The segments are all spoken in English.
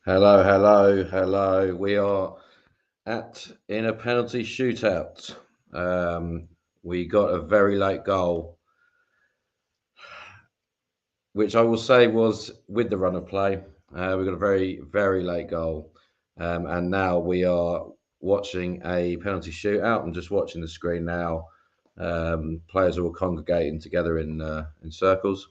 Hello, hello, hello. We are in a penalty shootout. Um, we got a very late goal, which I will say was with the run of play. We got a very late goal, and now we are watching a penalty shootout. I'm just watching the screen now. Players are all congregating together in circles.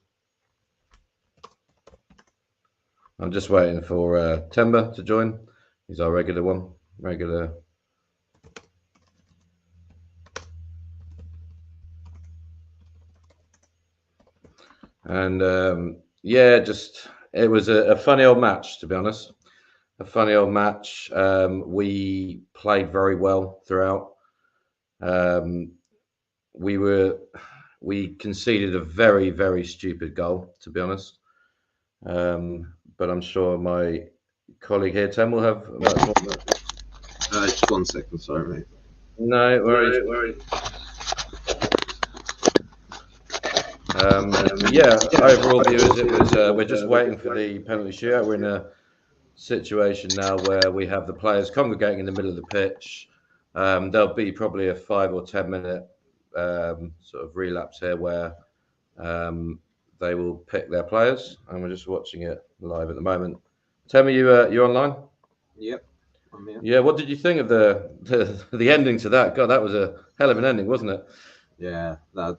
I'm just waiting for Temba to join. He's our regular one, regular. And yeah, just it was a funny old match, to be honest. A funny old match. We played very well throughout. Um, we were we conceded a very stupid goal, to be honest. But I'm sure my colleague here, Tim, will have much more. Just 1 second, sorry, mate. No worries. Yeah, overall viewers, it was. We're just waiting for the penalty shootout. We're in a situation now where we have the players congregating in the middle of the pitch. There'll be probably a 5 or 10 minute sort of relapse here where they will pick their players, and we're just watching it live at the moment. Tell me, you online? Yep, I'm here. Yeah. What did you think of the ending to that? God, that was a hell of an ending, wasn't it? Yeah, that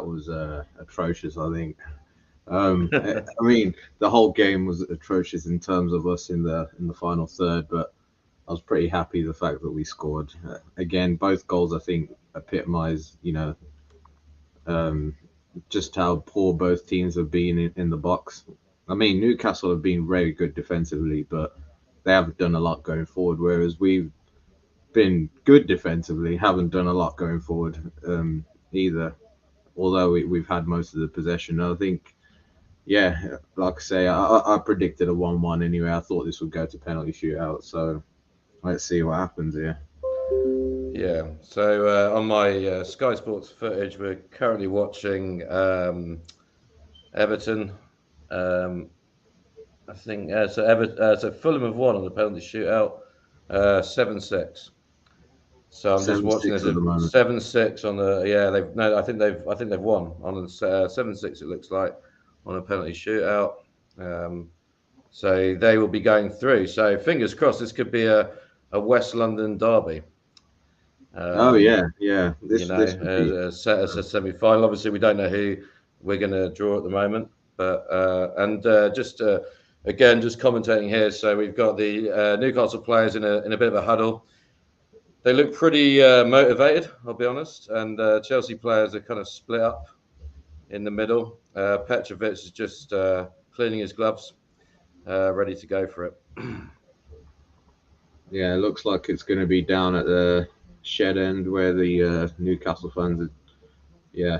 was atrocious. I think. I mean, the whole game was atrocious in terms of us in the final third, but I was pretty happy the fact that we scored. Again, both goals I think epitomise, um, just how poor both teams have been in the box. I mean, Newcastle have been very good defensively, but they haven't done a lot going forward. Whereas we've been good defensively, haven't done a lot going forward either. Although we've had most of the possession, I think. Yeah, like I say, I predicted a 1-1 anyway. I thought this would go to penalty shootout. So let's see what happens here. Yeah. So on my Sky Sports footage, we're currently watching Everton. Um, I think so Fulham have won on the penalty shootout, 7-6. So I'm just Seven watching. six There's at a the moment. 7-6 on the. Yeah, they've no. I think they've won on the 7-6. It looks like on a penalty shootout. Um, so they will be going through. So fingers crossed. This could be a West London derby. Oh Um, yeah, yeah. you This know, this would be. as a semi-final. Obviously, we don't know who we're going to draw at the moment, but and just again, just commentating here. So we've got the Newcastle players in a bit of a huddle. They look pretty motivated, I'll be honest, and Chelsea players are kind of split up in the middle. Petrovic is just cleaning his gloves, ready to go for it. Yeah, it looks like it's going to be down at the shed end where the Newcastle fans are. Yeah,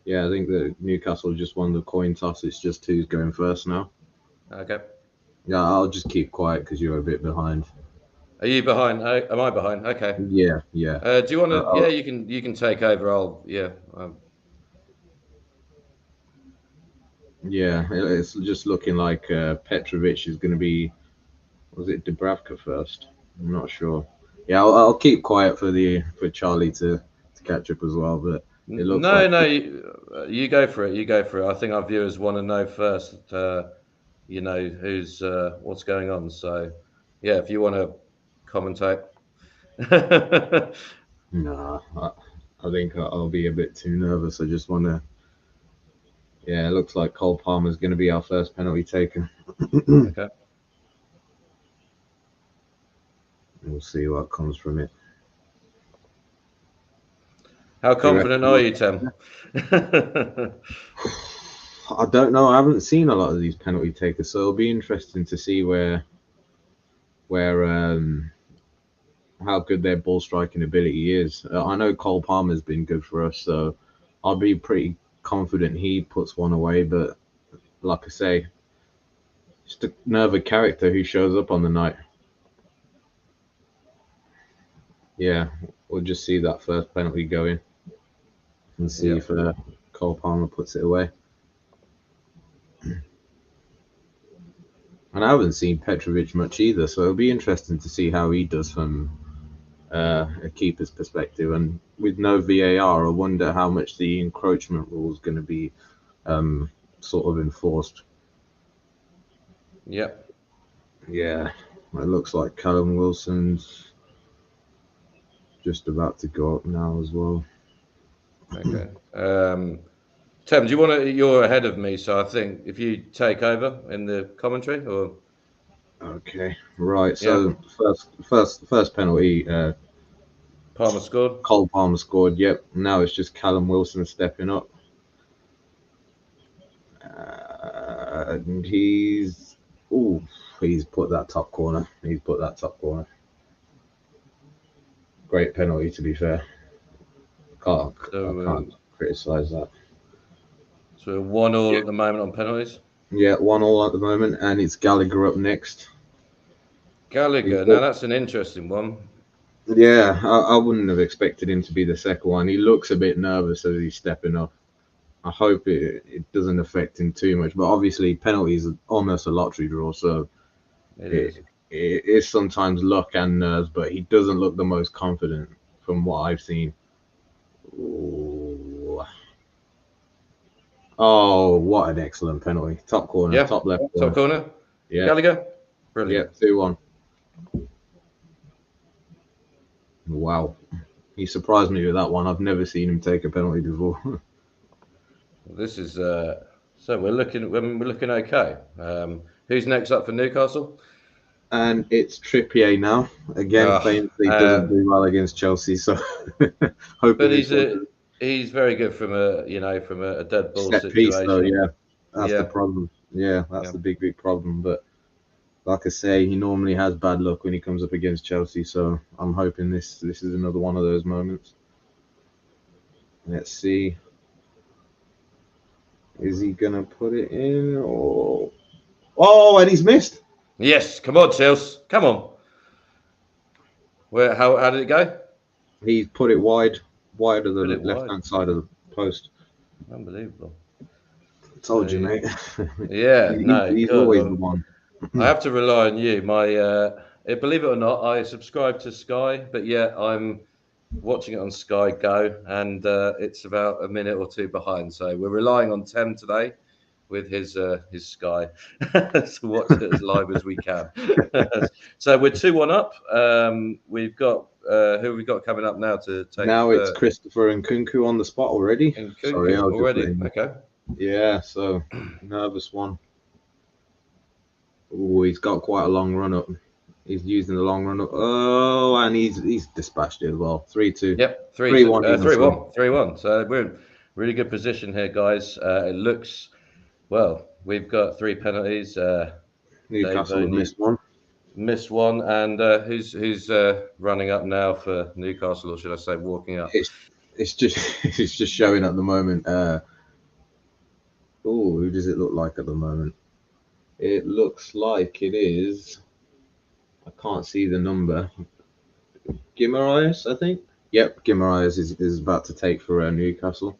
yeah. I think that Newcastle just won the coin toss. It's just who's going first now. Okay. Yeah, I'll just keep quiet because you're a bit behind. Are you behind? Am I behind? Okay. Yeah, yeah. Do you want to? Yeah, I'll, you can take over. I'll yeah. yeah, it's just looking like Petrovic is going to be. Was it Dubravka first? I'm not sure. Yeah, I'll keep quiet for Charlie to catch up as well. But it looks No, like no, you go for it. You go for it. I think our viewers want to know first. Who's what's going on. So, yeah, if you want to commentate. nah. I think I'll be a bit too nervous. I just want to. Yeah, it looks like Cole Palmer's going to be our first penalty taker. Okay. We'll see what comes from it. How Do you reckon confident are you, Tim? I don't know. I haven't seen a lot of these penalty takers, so it'll be interesting to see where how good their ball striking ability is. I know Cole Palmer's been good for us, so I'll be pretty confident he puts one away. But like I say, just another character who shows up on the night. Yeah, we'll just see that first penalty go in and see Yeah. if Cole Palmer puts it away. And I haven't seen Petrovic much either, so it'll be interesting to see how he does from a keeper's perspective. And with no VAR, I wonder how much the encroachment rule is going to be sort of enforced. Yep. Yeah, it looks like Callum Wilson's just about to go up now as well. Okay. Tim, do you want to? You're ahead of me, so I think if you take over in the commentary, or Okay, right. yeah, So first penalty, Palmer scored. Cole Palmer scored. Yep. Now it's just Callum Wilson stepping up, and he's put that top corner. He's put that top corner. Great penalty, to be fair. I So, can't criticise that. so 1-1 Yeah. at the moment on penalties. Yeah, 1-1 at the moment, and it's Gallagher up next. Gallagher. Now that's an interesting one. Yeah, I wouldn't have expected him to be the second one. He looks a bit nervous as he's stepping up. I hope it doesn't affect him too much, but obviously penalties are almost a lottery draw, so it is sometimes luck and nerves, but he doesn't look the most confident from what I've seen. Ooh. Oh, what an excellent penalty. Top corner, Yeah, top left top corner. Yeah, Gallagher. Brilliant. yeah, 2-1. Wow. He surprised me with that one. I've never seen him take a penalty before. This is so we're looking okay. Who's next up for Newcastle? And it's Trippier now. Again, famously doesn't do well against Chelsea, so hoping he's very good from a dead ball set situation. piece, though. Yeah, that's the Yeah. problem. Yeah, that's the big problem. But like I say, he normally has bad luck when he comes up against Chelsea. So I'm hoping this is another one of those moments. Let's see. Is he gonna put it in? Or and he's missed. Yes, come on, Chelsea, come on. How did it go? He's put it wide of the left-hand side of the post. Unbelievable. Told you, mate. Yeah, he's always the one. I have to rely on you. Believe it or not, I subscribe to Sky, but yeah, I'm watching it on Sky Go, and it's about a minute or two behind. So we're relying on Tem today with his Sky to watch it as live as we can. So we're 2-1 up. We've got who have we got coming up now to take? Now it's Christopher Nkunku on the spot already. Nkunku, sorry, already. Okay. Yeah, so nervous one. Oh, he's got quite a long run up. He's using the long run up. Oh, and he's dispatched it as well. 3-2. Yep, 3-1. 3-1. So we're in really good position here, guys. It looks we've got 3 penalties. Newcastle missed one. Missed one, and who's running up now for Newcastle, or should I say walking up? It's just showing at the moment. Who does it look like at the moment? It looks like it is. I can't see the number. Guimaraes, I think. Yep, Guimaraes is about to take for Newcastle.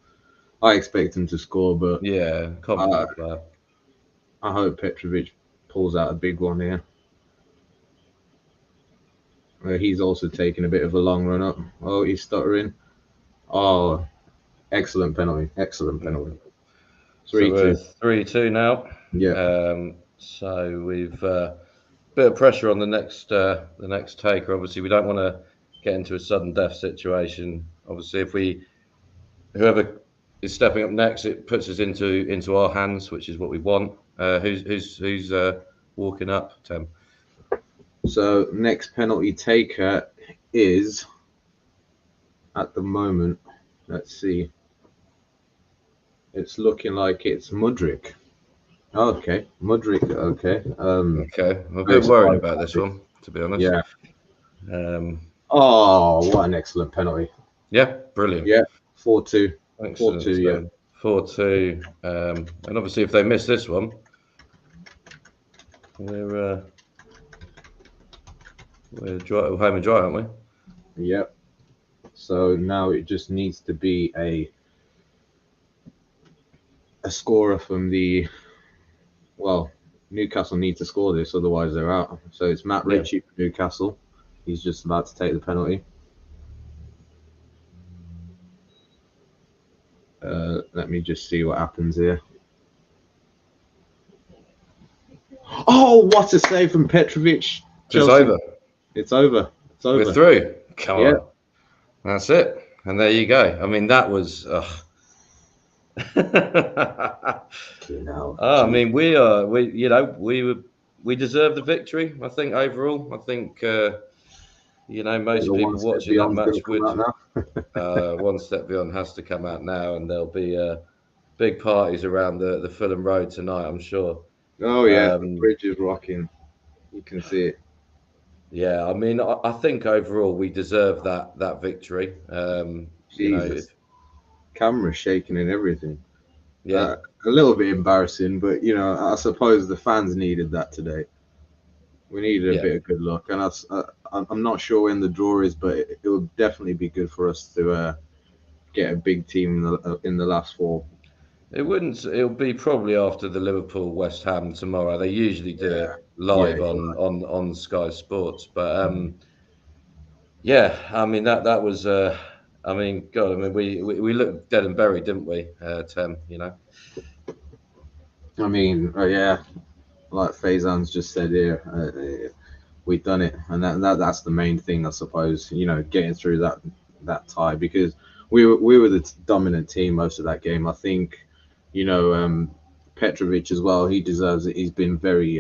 I expect him to score, but yeah, confident player. I hope Petrovic pulls out a big one here. He's also taking a bit of a long run up. Oh, he's stuttering. Oh, excellent penalty. Excellent penalty. 3-2. So 3-2 now. Yeah. So we've bit of pressure on the next taker. Obviously, we don't want to get into a sudden death situation. Obviously, if whoever is stepping up next, it puts us into our hands, which is what we want. Who's walking up, Tim? So next penalty taker is at the moment. Let's see. It's looking like it's Mudryk. Okay, Mudryk. Okay. Okay, I'm a bit worried about this one, to be honest. Yeah. What an excellent penalty. Yeah, brilliant. Yeah, 4-2. Excellent. 4-2. Yeah. 4-2. And obviously, if they miss this one, we're home and dry, aren't we? Yep. So now it just needs to be a scorer from the Newcastle need to score this, otherwise they're out. So it's Matt Yeah. Ritchie for Newcastle. He's just about to take the penalty. Let me just see what happens here. Oh, what a save from Petrovic. It's Chelsea. over. It's over. It's over. We're through. Come Yeah. on. That's it. And there you go. I mean, that was. You know, I mean, we deserve the victory. I think overall, I think most people one step watching that beyond's match going to come would. out now. One step beyond has to come out now, and there'll be big parties around the Fulham Road tonight, I'm sure. Oh yeah, the bridge is rocking. You can see it. Yeah, I mean, I think overall we deserve that victory. Jesus, camera shaking and everything. Yeah. A little bit embarrassing, but I suppose the fans needed that today. We needed a bit of good luck, and I'm not sure when the draw is, but it will definitely be good for us to get a big team in the last four. It wouldn't. It'll be probably after the Liverpool West Ham tomorrow. They usually do it live on Sky Sports, but I mean that was. I mean, God, I mean we looked dead and buried, didn't we, Tem? I mean, like Faizan's just said here, we've done it, and that's the main thing, I suppose. Getting through that tie, because we were the dominant team most of that game. I think, Petrovic as well. He deserves it. He's been very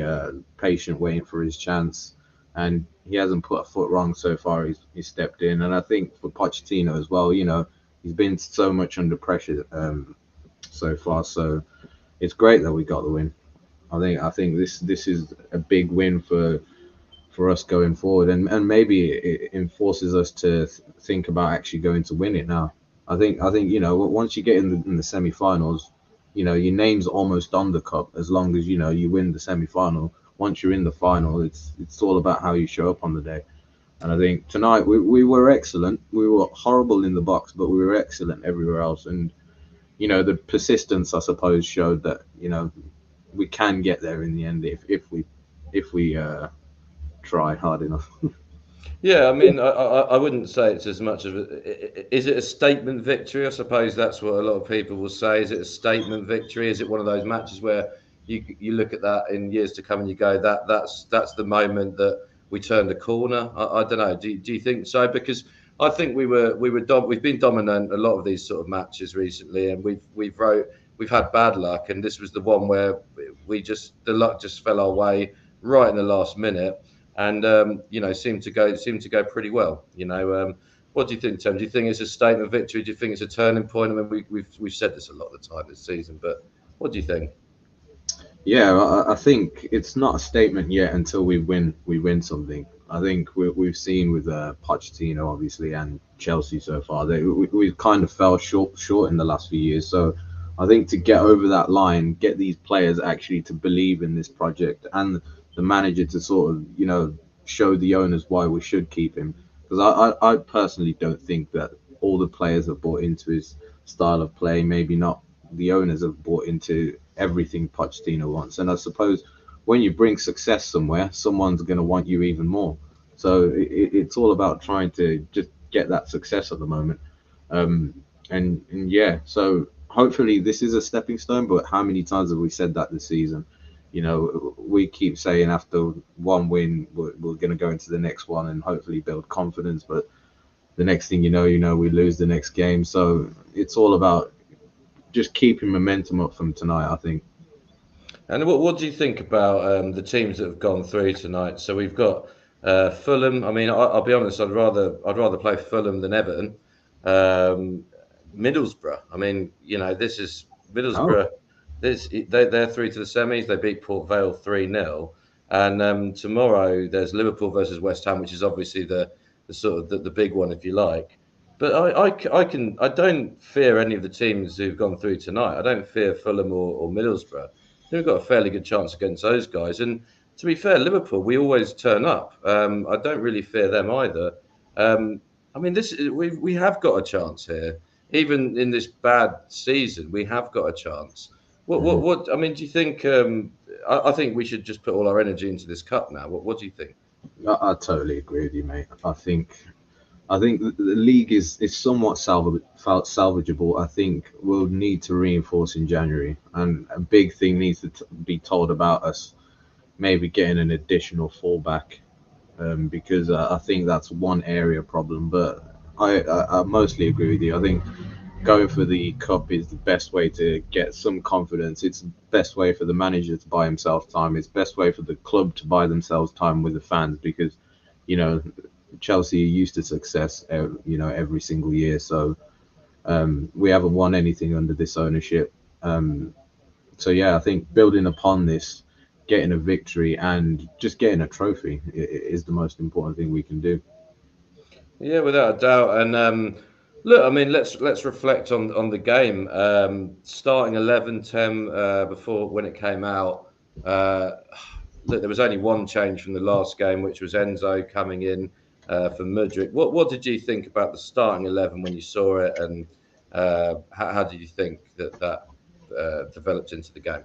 patient, waiting for his chance, and he hasn't put a foot wrong so far. He's stepped in, and I think for Pochettino as well. He's been so much under pressure so far. So it's great that we got the win. I think this is a big win for us going forward, and maybe it forces us to think about actually going to win it now. I think once you get in the semi-finals, your name's almost on the cup as long as you win the semi-final. Once you're in the final, it's all about how you show up on the day. And I think tonight we were excellent. We were horrible in the box, but we were excellent everywhere else. And the persistence, I suppose, showed that we can get there in the end if we try hard enough. Yeah, I mean, I wouldn't say it's as much of a. Is it a statement victory? I suppose that's what a lot of people will say. Is it a statement victory? Is it one of those matches where you look at that in years to come and you go that's the moment that we turned the corner? I don't know. Do you think so? Because I think we've been dominant a lot of these sort of matches recently, and we've had bad luck, and this was the one where the luck just fell our way right in the last minute. And seemed to go pretty well. What do you think, Tim? Do you think it's a statement victory? Do you think it's a turning point? I mean, we've said this a lot of the time this season, but what do you think? Yeah, I think it's not a statement yet until we win something. I think we've seen with Pochettino, obviously, and Chelsea so far, we kind of fell short in the last few years. So I think to get over that line, get these players actually to believe in this project, and the manager to sort of show the owners why we should keep him, because I personally don't think that all the players have bought into his style of play. Maybe not the owners have bought into everything Pochettino wants, and I suppose when you bring success somewhere, someone's going to want you even more. So it's all about trying to just get that success at the moment, and yeah, so hopefully this is a stepping stone. But how many times have we said that this season? We keep saying after one win, we're going to go into the next one and hopefully build confidence. But the next thing you know, we lose the next game. So it's all about just keeping momentum up from tonight, I think. And what do you think about the teams that have gone through tonight? So we've got Fulham. I mean, I'll be honest. I'd rather play Fulham than Everton. Middlesbrough. I mean, this is Middlesbrough. Oh. They're through to the semis. They beat Port Vale 3-0. And tomorrow there's Liverpool versus West Ham, which is obviously the sort of the big one, if you like. But I don't fear any of the teams who've gone through tonight. I don't fear Fulham or Middlesbrough. I think we've got a fairly good chance against those guys. And to be fair, Liverpool, we always turn up. I don't really fear them either. I mean, we have got a chance here. Even in this bad season, we have got a chance. What I mean, do you think I think we should just put all our energy into this cup now. What do you think? I totally agree with you, mate. I think the league is somewhat salvageable. I think we'll need to reinforce in January, and a big thing needs to be told about us maybe getting an additional fullback, because I think that's one area problem. But I mostly agree with you. I think going for the cup is the best way to get some confidence. It's the best way for the manager to buy himself time. It's the best way for the club to buy themselves time with the fans, because, you know, Chelsea are used to success, every single year. So we haven't won anything under this ownership. So yeah, I think building upon this, getting a victory and just getting a trophy is the most important thing we can do. Yeah, without a doubt. And look, I mean, let's reflect on the game. Starting 11-10 before when it came out. Uh, Look, there was only one change from the last game, which was Enzo coming in for Mudryk. What did you think about the starting 11 when you saw it, and how did you think that developed into the game?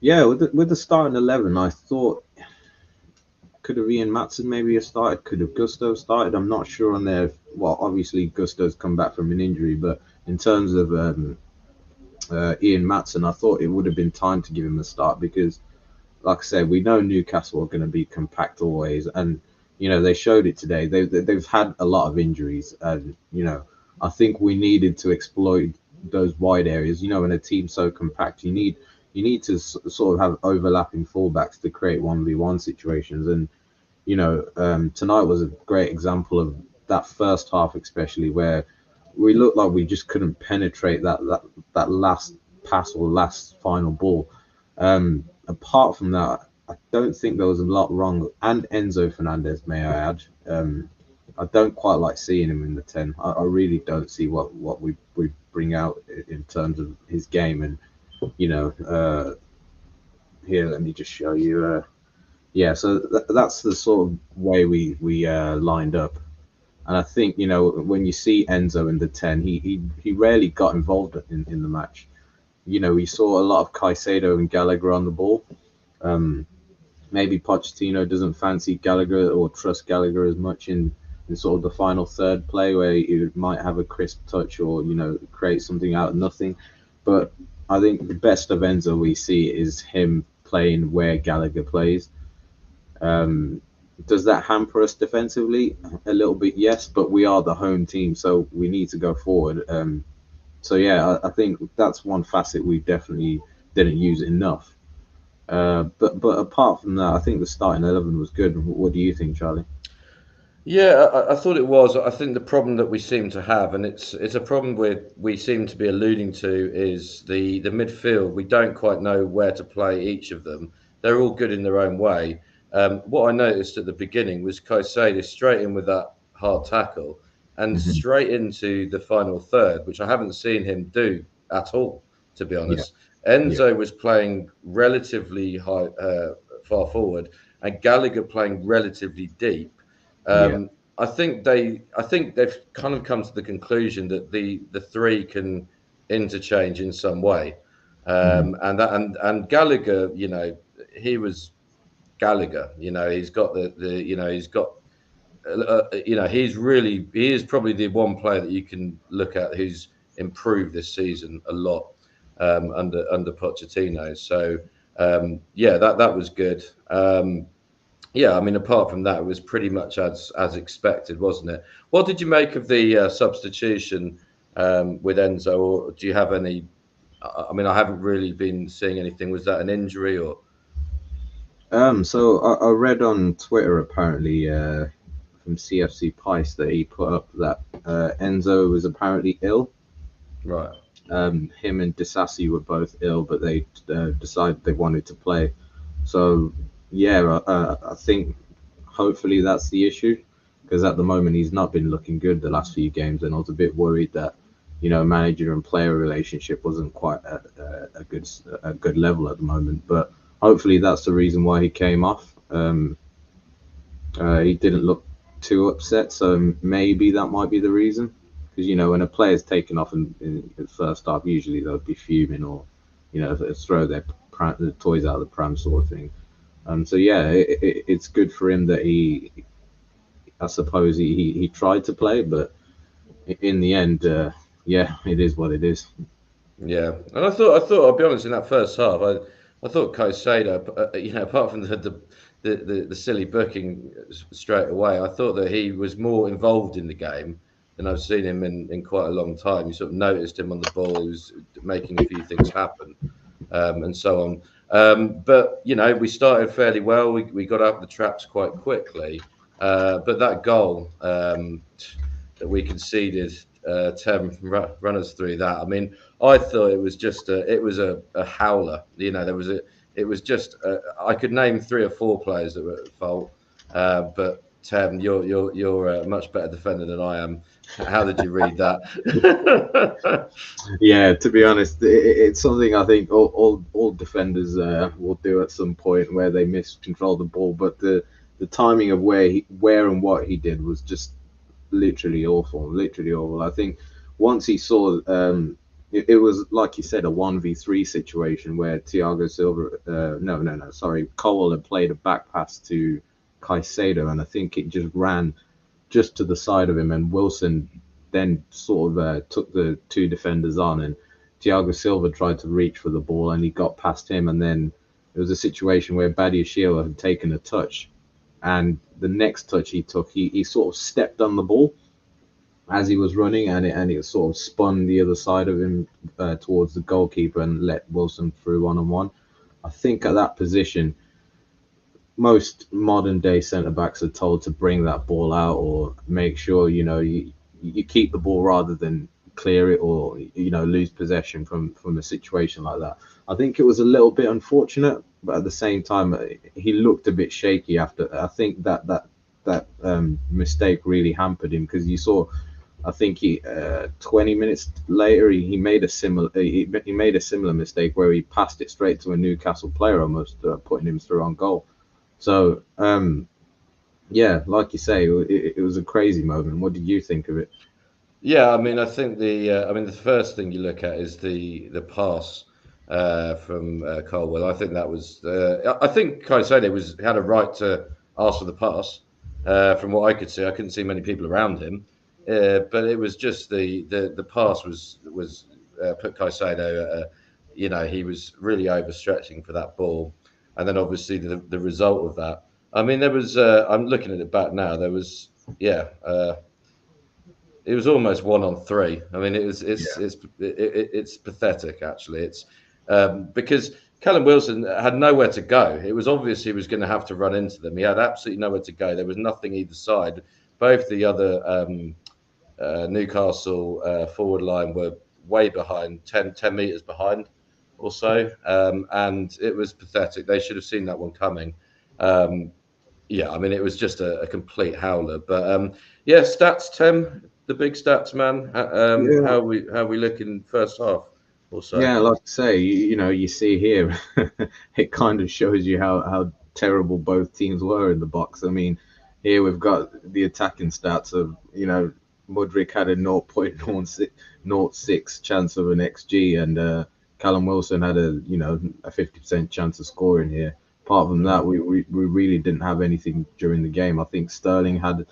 Yeah, with the starting 11, I thought could have Ian Matson maybe have started, could have Gusto started. I'm not sure on there. Well, obviously Gusto's come back from an injury, but in terms of Ian Matson, I thought it would have been time to give him a start because, like I said, we know Newcastle are going to be compact always, and they showed it today. They've had a lot of injuries, and I think we needed to exploit those wide areas. In a team so compact, you need to sort of have overlapping fullbacks to create 1v1 situations, and tonight was a great example of that first half, especially where we looked like we just couldn't penetrate that last pass or last final ball. Apart from that, I don't think there was a lot wrong. And Enzo Fernandez, may I add. I don't quite like seeing him in the 10. I really don't see what we bring out in terms of his game. And, here, let me just show you. Yeah, so that's the sort of way we lined up. And I think, when you see Enzo in the 10, he rarely got involved in the match. We saw a lot of Caicedo and Gallagher on the ball. Maybe Pochettino doesn't fancy Gallagher or trust Gallagher as much in sort of the final third play where he might have a crisp touch or, create something out of nothing. But I think the best of Enzo we see is him playing where Gallagher plays. Does that hamper us defensively? A little bit, yes, but we are the home team, so we need to go forward. So yeah, I think that's one facet we definitely didn't use enough. But apart from that, I think the starting 11 was good. What do you think, Charlie? Yeah, I thought it was. I think the problem that we seem to have, and it's a problem we seem to be alluding to, is the midfield. We don't quite know where to play each of them. They're all good in their own way. What I noticed at the beginning was Caicedo straight in with that hard tackle and Mhm. straight into the final third, which I haven't seen him do at all, to be Yeah, honest. yeah, Enzo was playing relatively high, far forward, and Gallagher playing relatively deep. yeah. I think they've kind of come to the conclusion that the three can interchange in some way, Mhm. and Gallagher, he was Gallagher. He's got he's got he is probably the one player that you can look at who's improved this season a lot under Pochettino. So yeah, that was good. Yeah, I mean, apart from that, it was pretty much as expected, wasn't it? What did you make of the substitution with Enzo, or do you have any? I mean, I haven't really been seeing anything. Was that an injury or? So I read on Twitter apparently from CFC Pice that he put up that Enzo was apparently ill. Right. Him and Disasi were both ill, but they decided they wanted to play. So yeah, I think hopefully that's the issue because at the moment he's not been looking good the last few games, and I was a bit worried that manager and player relationship wasn't quite at a good level at the moment. But hopefully that's the reason why he came off. He didn't look too upset, so maybe that might be the reason. Because when a player's taken off in the first half, usually they'll be fuming or they'll throw their the toys out of the pram sort of thing. So yeah, it's good for him that I suppose he tried to play, but in the end, yeah, it is what it is. Yeah, and I thought I'll be honest. In that first half, I thought Caicedo, apart from the silly booking straight away, I thought that he was more involved in the game than I've seen him in quite a long time. You sort of noticed him on the ball; he was making a few things happen, and so on. But we started fairly well. We got up the traps quite quickly, but that goal that we conceded, Tem run us through that. I mean, I thought it was just a howler. It was just I could name 3 or 4 players that were at fault, but Tem, you're a much better defender than I am. How did you read that? Yeah, to be honest, it's something I think all defenders will do at some point where they miscontrol the ball. But the timing of where and what he did was just literally awful, literally awful. I think once he saw, it was like you said, a 1v3 situation where Thiago Silva, sorry, Cole had played a back pass to Caicedo, and I think it just ran just to the side of him, and Wilson then sort of took the 2 defenders on, and Thiago Silva tried to reach for the ball, and he got past him, and then there was a situation where Badiashile had taken a touch, and the next touch he took, he sort of stepped on the ball as he was running, and it sort of spun the other side of him towards the goalkeeper and let Wilson through one-on-one. I think at that position, most modern day centre backs are told to bring that ball out or make sure you keep the ball rather than clear it or lose possession from a situation like that. I think it was a little bit unfortunate, but at the same time he looked a bit shaky after. I think that mistake really hampered him, because you saw, I think he 20 minutes later he made a similar mistake where he passed it straight to a Newcastle player, almost putting him through on goal. So yeah, like you say, it was a crazy moment. What did you think of it? Yeah, I mean, I think the first thing you look at is the pass from Colwell. I think that was. I think Caicedo had a right to ask for the pass. From what I could see, I couldn't see many people around him, but it was just the pass was put Caicedo. He was really overstretching for that ball, and then obviously the result of that. I mean, there was. I'm looking at it back now. There was, yeah. It was almost 1-on-3. I mean, it's pathetic actually. It's because Callum Wilson had nowhere to go. It was obvious he was going to have to run into them. He had absolutely nowhere to go. There was nothing either side. Both the other Newcastle forward line were way behind, 10 meters behind or so, and it was pathetic. They should have seen that one coming. Yeah, I mean, it was just a complete howler. But yeah, stats, Tim, the big stats, man. Yeah. How we look in first half or so? Yeah, like I say, you see here, it kind of shows you how terrible both teams were in the box. I mean, here we've got the attacking stats of, Mudryk had a 0.06 chance of an XG, and Callum Wilson had a 50% chance of scoring here. Apart from that, we really didn't have anything during the game. I think Sterling had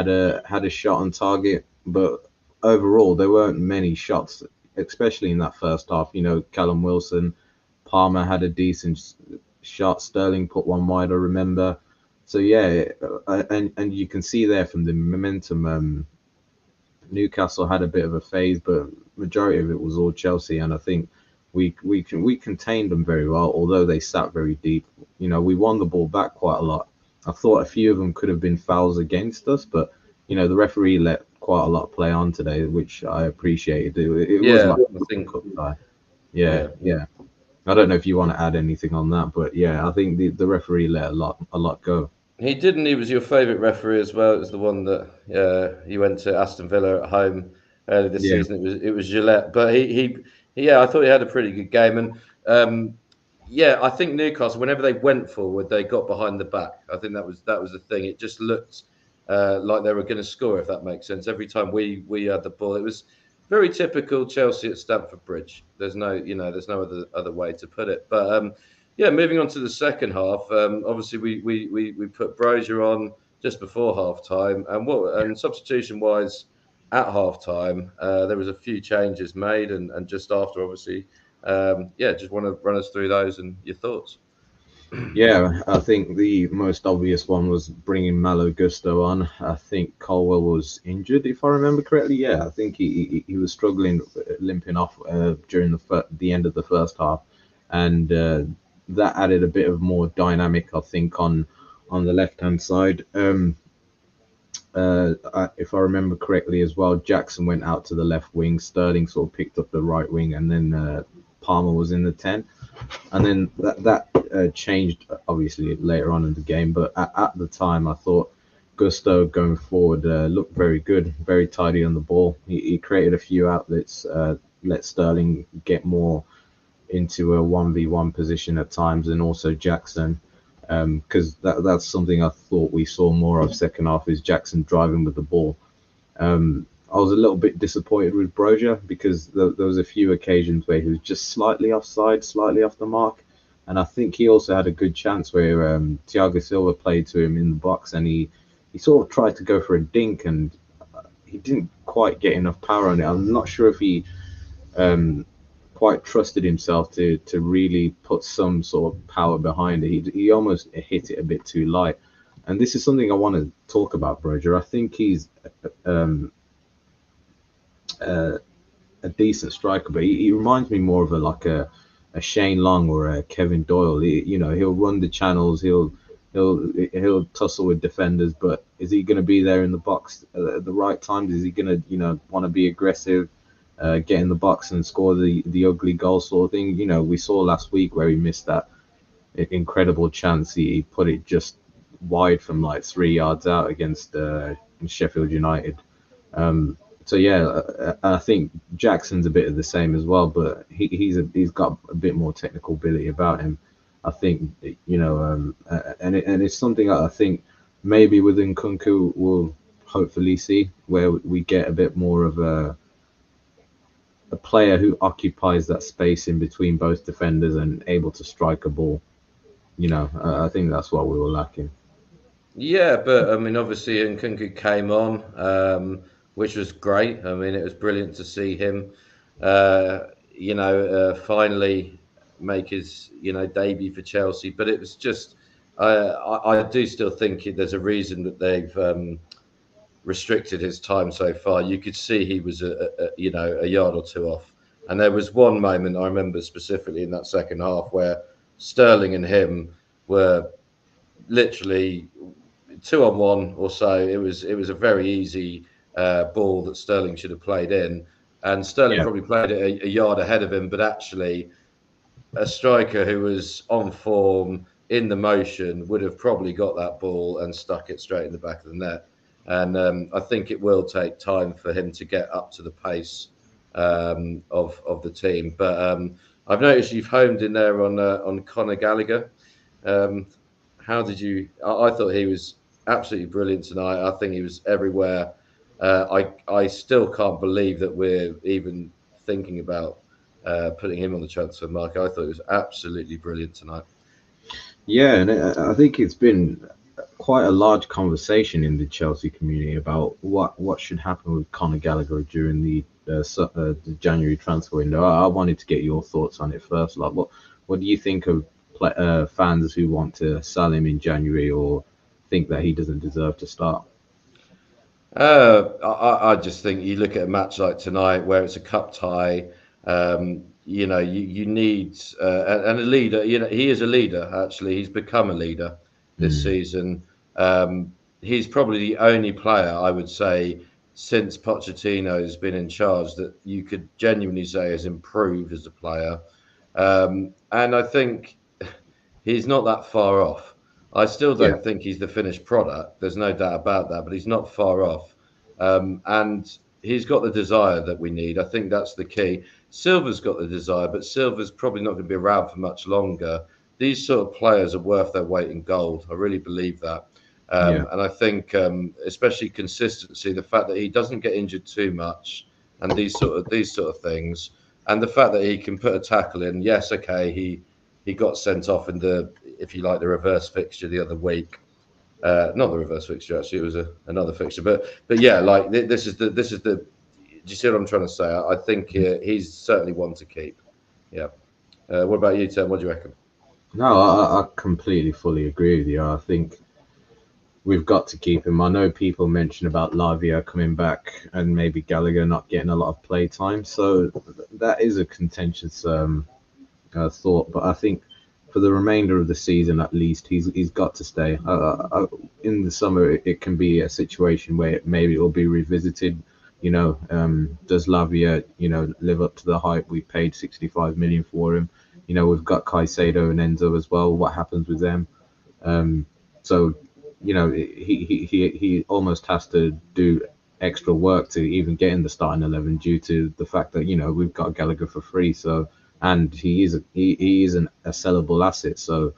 a shot on target, but overall there weren't many shots, especially in that first half. Callum Wilson, Palmer had a decent shot. Sterling put one wide, I remember. So yeah, and you can see there from the momentum, Newcastle had a bit of a phase, but majority of it was all Chelsea, and I think we contained them very well, although they sat very deep. We won the ball back quite a lot. I thought a few of them could have been fouls against us, but the referee let quite a lot play on today, which I appreciated. It was like I think. Yeah. I don't know if you want to add anything on that, but yeah, I think the referee let a lot go. He didn't. He was your favourite referee as well. It was the one that he went to Aston Villa at home early this season. It was Gillette, but yeah, I thought he had a pretty good game, and yeah, I think Newcastle, whenever they went forward, they got behind the back. I think that was the thing. It just looked like they were going to score, if that makes sense. Every time we had the ball, it was very typical Chelsea at Stamford Bridge. There's no, there's no other way to put it. But yeah, moving on to the second half. Obviously, we put Brozier on just before half time, and substitution wise at half time, there was a few changes made, and just after, obviously, yeah, just want to run us through those and your thoughts. Yeah, I think the most obvious one was bringing Malo Gusto on. I think Colwell was injured, if I remember correctly. Yeah, I think he was struggling, limping off during the end of the first half, and that added a bit of more dynamic, I think, on the left hand side. If I remember correctly as well, Jackson went out to the left wing. Sterling sort of picked up the right wing, and then Palmer was in the 10. And then that changed obviously later on in the game. But at the time, I thought Gusto going forward looked very good, very tidy on the ball. He created a few outlets, let Sterling get more into a 1v1 position at times, and also Jackson. Because that's something I thought we saw more of second half, is Jackson driving with the ball. I was a little bit disappointed with Brozier because there was a few occasions where he was just slightly offside, slightly off the mark. And I think he also had a good chance where Thiago Silva played to him in the box, and he sort of tried to go for a dink, and he didn't quite get enough power on it. I'm not sure if he quite trusted himself to really put some sort of power behind it. He almost hit it a bit too light. And this is something I want to talk about, Brozier. I think he's a decent striker, but he reminds me more of a Shane Long or a Kevin Doyle. He'll run the channels, he'll tussle with defenders, but is he going to be there in the box at the right times? Is he going to want to be aggressive, get in the box and score the ugly goal sort of thing? We saw last week where he missed that incredible chance. He put it just wide from like 3 yards out against Sheffield United. So yeah, I think Jackson's a bit of the same as well, but he's got a bit more technical ability about him. I think and it's something I think maybe with Nkunku we'll hopefully see, where we get a bit more of a player who occupies that space in between both defenders and able to strike a ball. I think that's what we were lacking. Yeah, but I mean, obviously, Nkunku came on, which was great. I mean, it was brilliant to see him, finally make his, debut for Chelsea. But it was just, I do still think there's a reason that they've restricted his time so far. You could see he was a yard or two off, and there was one moment I remember specifically in that second half where Sterling and him were literally 2-on-1 or so. It was a very easy ball that Sterling should have played in, and Sterling probably played it a yard ahead of him. But actually, a striker who was on form in the motion would have probably got that ball and stuck it straight in the back of the net. And I think it will take time for him to get up to the pace of the team. But I've noticed you've homed in there on Conor Gallagher. How did you? I thought he was absolutely brilliant tonight. I think he was everywhere. I still can't believe that we're even thinking about putting him on the transfer market. I thought it was absolutely brilliant tonight. Yeah, and I think it's been quite a large conversation in the Chelsea community about what should happen with Conor Gallagher during the January transfer window. I wanted to get your thoughts on it first. Like, what do you think of fans who want to sell him in January or think that he doesn't deserve to start? I just think you look at a match like tonight where it's a cup tie. You need and a leader. He is a leader. Actually, he's become a leader this season. He's probably the only player I would say since Pochettino has been in charge that you could genuinely say has improved as a player. And I think he's not that far off. I still don't think he's the finished product. There's no doubt about that, but he's not far off. And he's got the desire that we need. I think that's the key. Silva's got the desire, but Silva's probably not going to be around for much longer. These sort of players are worth their weight in gold. I really believe that. And I think, especially consistency, the fact that he doesn't get injured too much, and these sort of things, and the fact that he can put a tackle in. Yes, okay, he got sent off in the, if you like, the reverse fixture the other week. Not the reverse fixture, actually, it was another fixture. But yeah, like this is the. Do you see what I'm trying to say? I think he's certainly one to keep. Yeah. What about you, Tim? What do you reckon? No, I completely fully agree with you. I think we've got to keep him. I know people mention about Lavia coming back and maybe Gallagher not getting a lot of play time, so that is a contentious thought. But I think for the remainder of the season, at least, he's got to stay. In the summer, it can be a situation where maybe it will be revisited. Does Lavia, live up to the hype? We paid 65 million for him. We've got Caicedo and Enzo as well. What happens with them? So he almost has to do extra work to even get in the starting 11 due to the fact that we've got Gallagher for free. So, and he is a sellable asset. So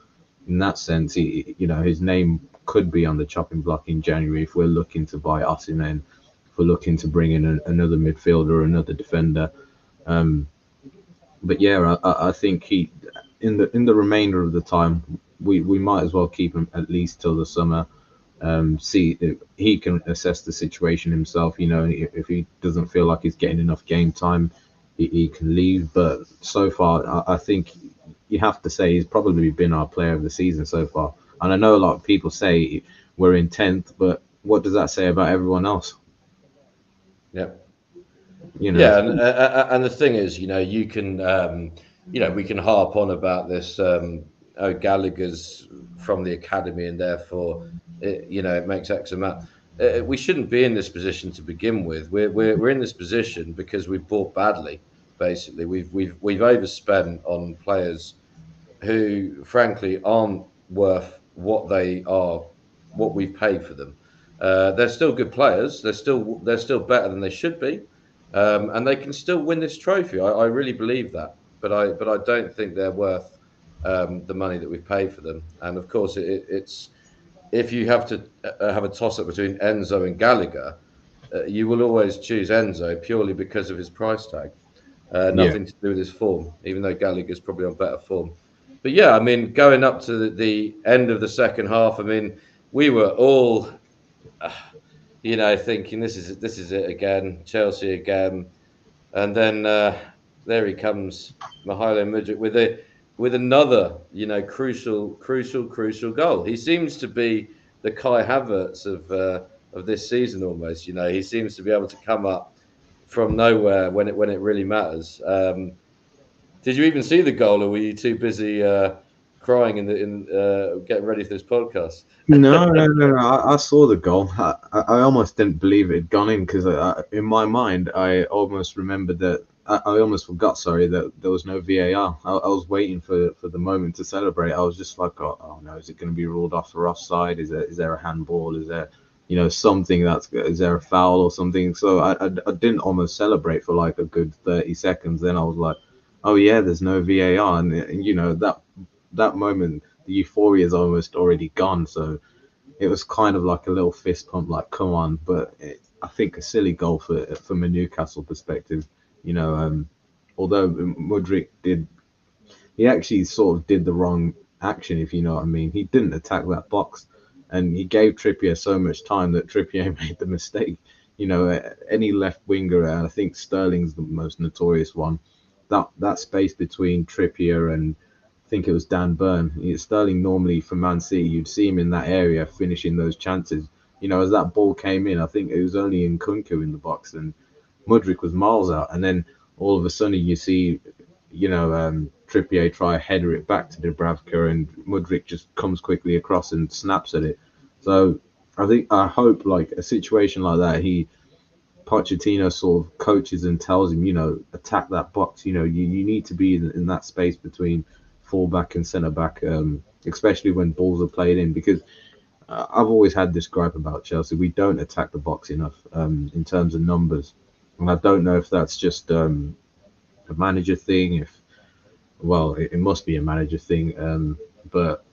in that sense, his name could be on the chopping block in January if we're looking to buy Osimhen, if we're looking to bring in another midfielder or another defender. But yeah, I think he in the remainder of the time we might as well keep him at least till the summer. See if he can assess the situation himself. If he doesn't feel like he's getting enough game time, he can leave. But so far, I think you have to say he's probably been our player of the season so far. And I know a lot of people say we're in 10th, but what does that say about everyone else? Yeah. You know, Yeah, and the thing is, you can, we can harp on about this. Oh, Gallagher's from the academy, and therefore, it makes X amount. We shouldn't be in this position to begin with. We're in this position because we've bought badly. Basically, we've overspent on players who, frankly, aren't worth what they are, what we've paid for them. They're still good players. They're still better than they should be, and they can still win this trophy. I really believe that, but I don't think they're worth the money that we've paid for them. And of course, it's if you have to have a toss up between Enzo and Gallagher, you will always choose Enzo purely because of his price tag. yeah, Nothing to do with his form, even though Gallagher's probably on better form. But yeah, I mean, going up to the end of the second half, I mean, we were all, uh, thinking this is it again, Chelsea again, and then there he comes, Mihailo Mudryk with another, crucial goal. He seems to be the Kai Havertz of this season almost. He seems to be able to come up from nowhere when it really matters. Did you even see the goal, or were you too busy crying in getting ready for this podcast? no. I saw the goal. I almost didn't believe it had gone in because in my mind, I almost remembered that. I almost forgot, sorry, that there was no VAR. I was waiting for the moment to celebrate. I was just like, oh no, is it going to be ruled off for offside? Is there a handball? Is there, something is there a foul or something? So I didn't almost celebrate for like a good 30 seconds. Then I was like, oh yeah, there's no VAR, and that moment, the euphoria is almost already gone. So it was kind of like a little fist pump, like, come on. But I think a silly goal from a Newcastle perspective. Although Mudryk he actually sort of did the wrong action, if you know what I mean. He didn't attack that box, and he gave Trippier so much time that Trippier made the mistake. Any left winger, and I think Sterling's the most notorious one. That space between Trippier and I think it was Dan Burn. Sterling normally for Man City, you'd see him in that area finishing those chances. As that ball came in, I think it was only Nkunku in the box and Mudryk was miles out. And then all of a sudden you see, Trippier try header it back to Dubravka and Mudryk just comes quickly across and snaps at it. So I hope like a situation like that, Pochettino sort of coaches and tells him, attack that box. You need to be in that space between fullback and centre back, especially when balls are played in. Because I've always had this gripe about Chelsea: we don't attack the box enough in terms of numbers, and I don't know if that's just a manager thing. It must be a manager thing, but.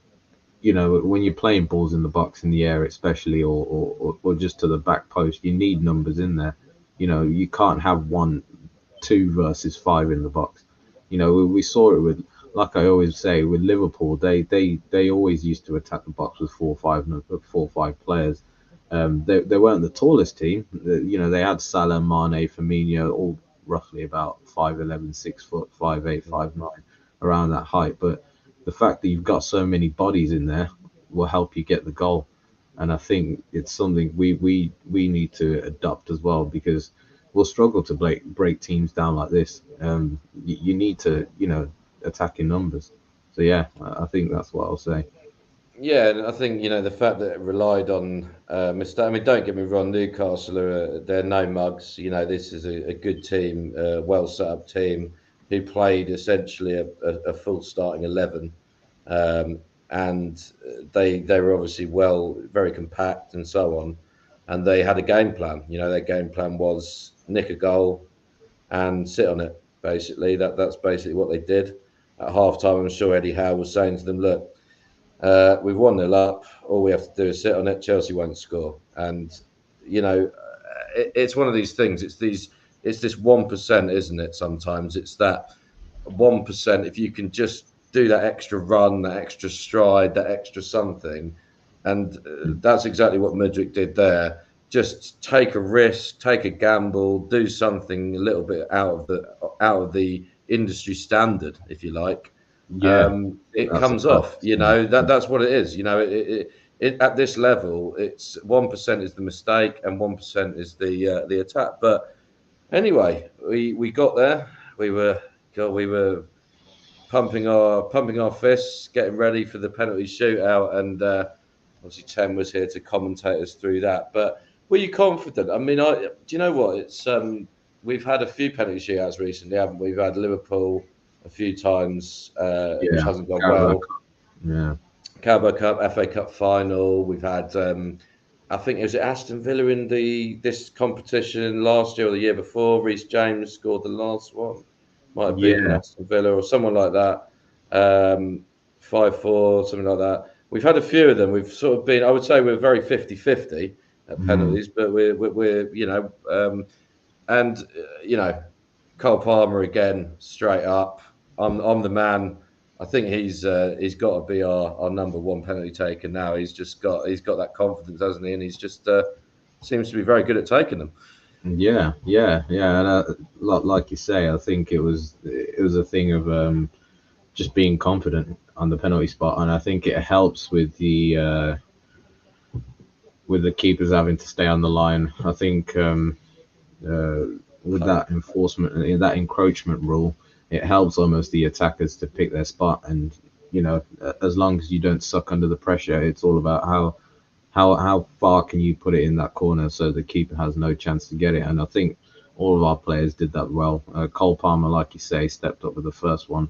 When you're playing balls in the box in the air, especially, or just to the back post, you need numbers in there. you can't have 2 versus 5 in the box. We saw it with, like I always say, with Liverpool. They always used to attack the box with 4 or 5 players. They weren't the tallest team. They had Salah, Mane, Firmino, all roughly about 5'11", 6 foot, 5'8", 5'9", around that height. But the fact that you've got so many bodies in there will help you get the goal. And I think it's something we need to adopt as well, because we'll struggle to break teams down like this. You need to, attack in numbers. So yeah, I think that's what I'll say. Yeah, and I think the fact that it relied on mistake. I mean, don't get me wrong, Newcastle they're no mugs. This is a good team, well set up team who played essentially a full starting 11, um, and they were obviously very compact and so on, and they had a game plan. Their game plan was nick a goal and sit on it. Basically, that's basically what they did. At half time, I'm sure Eddie Howe was saying to them, "Look, we've 1-0 up. All we have to do is sit on it. Chelsea won't score." And it's one of these things. It's this 1%, isn't it? Sometimes it's that 1%. If you can just do that extra run, that extra stride, that extra something, and that's exactly what Mudryk did there. Just take a risk, take a gamble, do something a little bit out of the industry standard, if you like. Yeah, I think It that's a comes off. perfect thing. That's what it is. At this level, it's 1% is the mistake and 1% is the attack. But anyway, we got there. We were pumping our fists, getting ready for the penalty shootout, and obviously Ten was here to commentate us through that. But were you confident? I mean, do you know what? It's we've had a few penalty shootouts recently, haven't we? We've had Liverpool a few times, which Yeah, hasn't gone Carabao well. Cup. Yeah, Carabao Cup, FA Cup final. We've had, I think it was Aston Villa in this competition last year or the year before. Reece James scored the last one. Might have been yeah. Aston Villa or someone like that. 5-4, something like that. We've had a few of them. We've sort of been, I would say we're very 50-50 at Mm. penalties, but we're and Cole Palmer again, straight up. I'm the man. I think he's got to be our number one penalty taker now. He's got that confidence, hasn't he? And he's just seems to be very good at taking them. Yeah. And like you say, I think it was a thing of just being confident on the penalty spot, and I think it helps with the keepers having to stay on the line. I think uh, with that enforcement, that encroachment rule, it helps almost the attackers to pick their spot. And as long as you don't suck under the pressure, it's all about how far can you put it in that corner so the keeper has no chance to get it. And I think all of our players did that well. Cole Palmer, like you say, stepped up with the first one,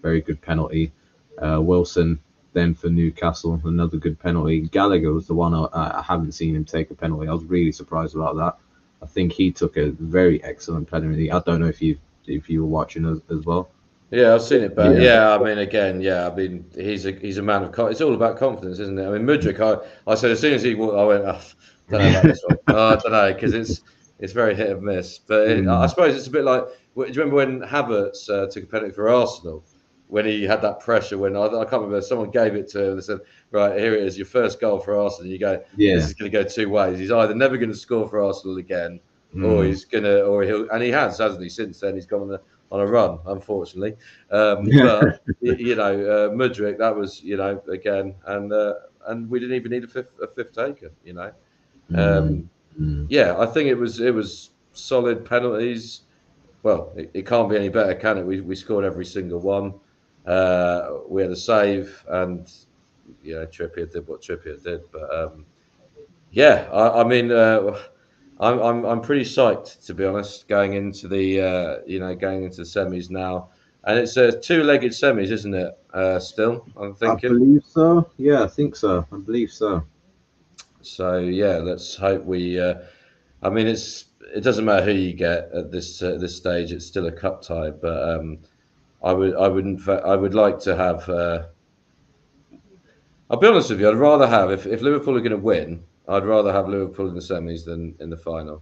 very good penalty. Wilson then for Newcastle, another good penalty. Gallagher was the one I haven't seen him take a penalty. I was really surprised about that. I think he took a very excellent penalty. I don't know if you were watching as well. Yeah, I've seen it, but Yeah, yeah, I mean, again, yeah, I mean, he's a man of it's all about confidence, isn't it? I mean, Mudryk, I said as soon as he walked, I went, oh, don't know about this one. Oh, I don't know because it's very hit and miss. But I Mm. suppose it's a bit like. Do you remember when Havertz took a penalty for Arsenal when he had that pressure? When I can't remember, someone gave it to him and they said, "Right, here it is, your first goal for Arsenal." And you go, "This Yeah. is going to go two ways. He's either never going to score for Arsenal again, Mm. or he'll." And he has, hasn't he? Since then, he's gone on a run, unfortunately. But Mudryk, that was again, and we didn't even need a fifth taker. Mm. Um, Mm. yeah, I think it was solid penalties. Well, it can't be any better, can it? We scored every single one. We had a save, and Trippier did what Trippier did. But yeah, I mean, I'm pretty psyched, to be honest, going into the semis now, and it's a two-legged semis, isn't it? Still, I'm I thinking. believe so. Yeah, I think so. I believe so. So yeah, let's hope we. I mean, it doesn't matter who you get at this stage; it's still a cup tie. But I would like to have. I'll be honest with you. I'd rather have if Liverpool are going to win, I'd rather have Liverpool in the semis than in the final.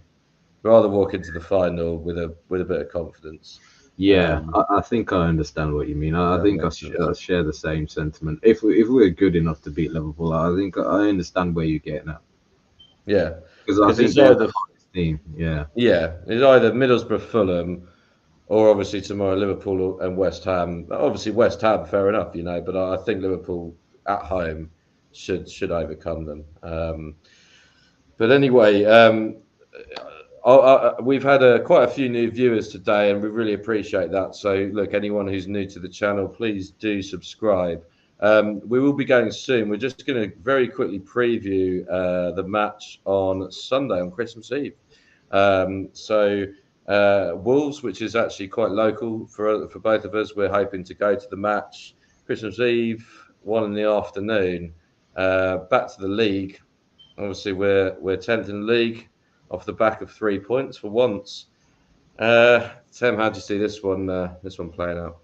rather walk into the final with a bit of confidence. Yeah, I think I understand what you mean. I That think makes sense. I share the same sentiment. If we're good enough to beat Liverpool, I think I understand where you're getting at Yeah, because I because think it's they're the either hottest team. Yeah, it's either Middlesbrough, Fulham, or obviously tomorrow Liverpool and West Ham. Obviously West Ham, fair enough, but I think Liverpool at home should overcome them. But anyway, we've had quite a few new viewers today, and we really appreciate that. So, look, anyone who's new to the channel, please do subscribe. We will be going soon. We're just going to very quickly preview the match on Sunday, on Christmas Eve. Wolves, which is actually quite local for both of us, we're hoping to go to the match Christmas Eve, 1 in the afternoon. Back to the league. Obviously, we're 10th in the league off the back of 3 points for once. Tim, how do you see this one playing out?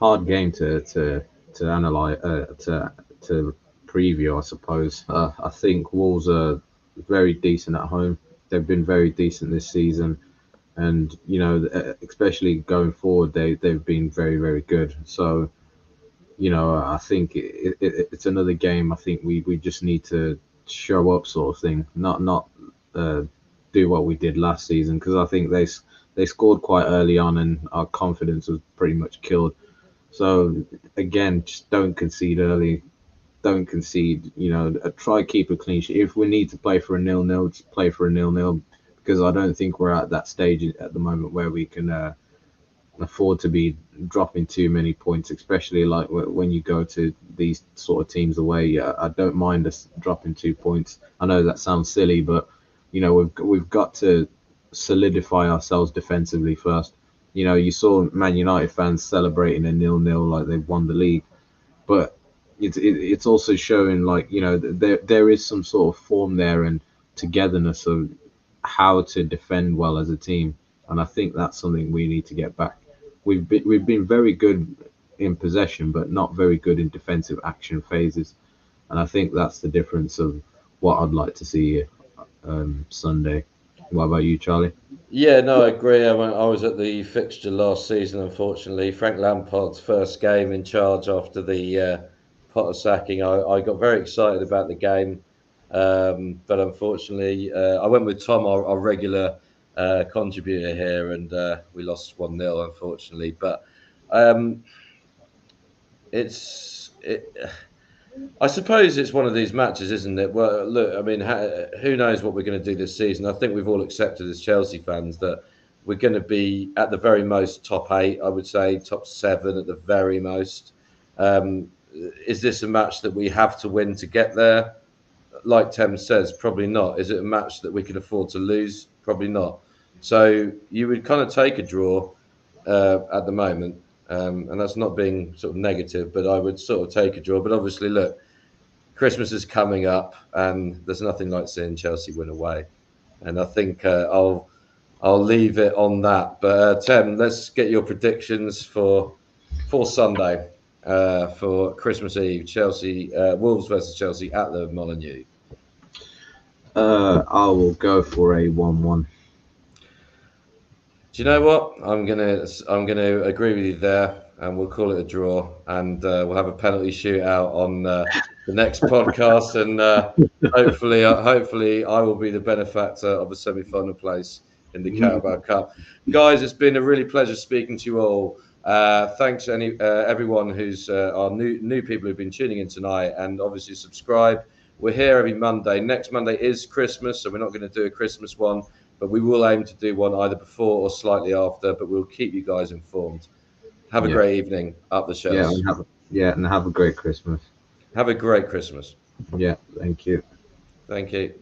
hard game to analyze to preview, I suppose. I think Wolves are very decent at home. They've been very decent this season, and especially going forward, they've been very very good. So I think it's another game. I think we just need to show up, sort of thing, not do what we did last season, because I think they scored quite early on, and our confidence was pretty much killed. So again, just don't concede early. Don't concede. Try keep a clean sheet. If we need to play for a 0-0, just play for a 0-0, because I don't think we're at that stage at the moment where we can afford to be dropping too many points, especially like when you go to these sort of teams away. I don't mind us dropping 2 points. I know that sounds silly, but we've got to solidify ourselves defensively first. You saw Man United fans celebrating a 0-0 like they've won the league, but it's also showing like there is some sort of form there and togetherness of how to defend well as a team, and I think that's something we need to get back. We've been very good in possession, but not very good in defensive action phases, and I think that's the difference of what I'd like to see Sunday. What about you, Charlie? Yeah, no, I agree. I was at the fixture last season, unfortunately. Frank Lampard's first game in charge after the Potter sacking. I got very excited about the game, but unfortunately, I went with Tom, our regular contributor here, and we lost 1-0, unfortunately. But um, I suppose it's one of these matches, isn't it? Well, look, I mean, who knows what we're going to do this season? I think we've all accepted as Chelsea fans that we're going to be at the very most top 8, I would say, top 7 at the very most. Is this a match that we have to win to get there? Like Tem says, probably not. Is it a match that we can afford to lose? Probably not. So you would kind of take a draw at the moment. And that's not being sort of negative, but I would sort of take a draw. But obviously, look, Christmas is coming up, and there's nothing like seeing Chelsea win away. And I think I'll leave it on that. But Tem, let's get your predictions for Sunday, for Christmas Eve, Chelsea Wolves versus Chelsea at the Molineux. I will go for a 1-1. Do you know what? I'm gonna agree with you there, and we'll call it a draw, and we'll have a penalty shootout on the next podcast, and hopefully I will be the benefactor of a semi-final place in the Carabao Cup. Guys, it's been a really pleasure speaking to you all. Thanks everyone who's our new people who've been tuning in tonight, and obviously subscribe. We're here every Monday. Next Monday is Christmas, so we're not going to do a Christmas one, but we will aim to do one either before or slightly after, but we'll keep you guys informed. Have a great evening up the shells. And have a great Christmas. Have a great Christmas. Yeah, thank you. Thank you.